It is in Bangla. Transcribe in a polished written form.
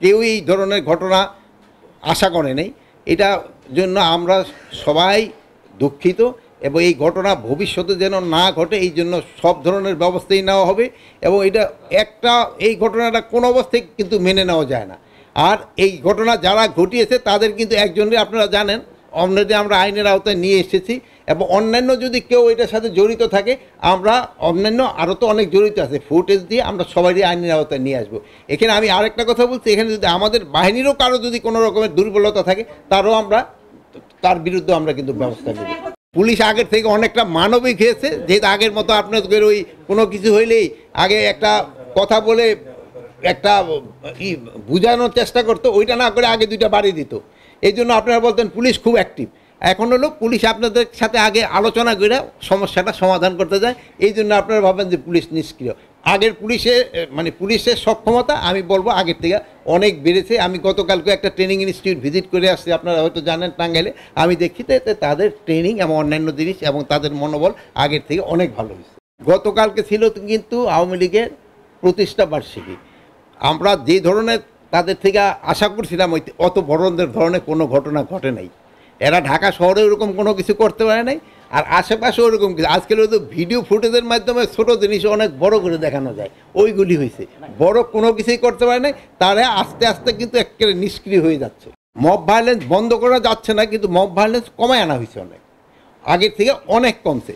কেউই এই ধরনের ঘটনা আশা করে নাই। এটার জন্য আমরা সবাই দুঃখিত এবং এই ঘটনা ভবিষ্যতে যেন না ঘটে এই জন্য সব ধরনের ব্যবস্থাই নেওয়া হবে। এবং এটা এই ঘটনাটা কোনো অবস্থায় কিন্তু মেনে নেওয়া যায় না। আর এই ঘটনা যারা ঘটিয়েছে তাদের কিন্তু একজনই আপনারা জানেন অলরেডি আমরা আইনের আওতায় নিয়ে এসেছি এবং অন্যান্য যদি কেউ এটার সাথে জড়িত থাকে আমরা অন্যান্য আরও তো অনেক জড়িত আছে ফুটেজ দিয়ে আমরা সবারই আইনের আওতায় নিয়ে আসবো। এখানে আমি আরেকটা কথা বলছি, এখানে যদি আমাদের বাহিনীরও কারো যদি কোনো রকমের দুর্বলতা থাকে তার বিরুদ্ধে আমরা কিন্তু ব্যবস্থা নেব। পুলিশ আগের থেকে অনেকটা মানবিক হয়েছে, যেহেতু আগের মতো আপনাদের ওই কোনো কিছু হইলেই আগে একটা কথা বলে একটা বুঝানোর চেষ্টা করতো, ওইটা না করে আগে দুইটা বাড়ি দিত। এই জন্য আপনারা বলতেন পুলিশ খুব অ্যাক্টিভ। এখন হলো পুলিশ আপনাদের সাথে আগে আলোচনা করে সমস্যাটা সমাধান করতে যায়, এই জন্য আপনারা ভাবেন যে পুলিশ নিষ্ক্রিয়। আগের পুলিশের সক্ষমতা আমি বলবো আগের থেকে অনেক বেড়েছে। আমি গতকালকে একটা ট্রেনিং ইনস্টিটিউট ভিজিট করে আসছি, আপনারা হয়তো জানেন টাঙ্গাইলে। আমি দেখি তাদের ট্রেনিং এবং অন্যান্য জিনিস এবং তাদের মনোবল আগের থেকে অনেক ভালো হয়েছে। গতকালকে ছিল কিন্তু আওয়ামী লীগের প্রতিষ্ঠা বার্ষিকী। আমরা যে ধরনের তাদের থেকে আশা করছিলাম অত বড় ধরনের কোনো ঘটনা ঘটে নাই। এরা ঢাকা শহরে ওরকম কোনো কিছু করতে পারে নাই, আর আশেপাশে ওরকম কিছু আজকাল তো ভিডিও ফুটেজের মাধ্যমে ছোটো জিনিস অনেক বড় করে দেখানো যায়, ওইগুলি হয়েছে। বড় কোনো কিছুই করতে পারে নাই, তারা আস্তে আস্তে কিন্তু একেবারে নিষ্ক্রিয় হয়ে যাচ্ছে। মব ভায়োলেন্স বন্ধ করা যাচ্ছে না, কিন্তু মব ভায়োলেন্স কমায় আনা হয়েছে অনেক, আগের থেকে অনেক কমছে।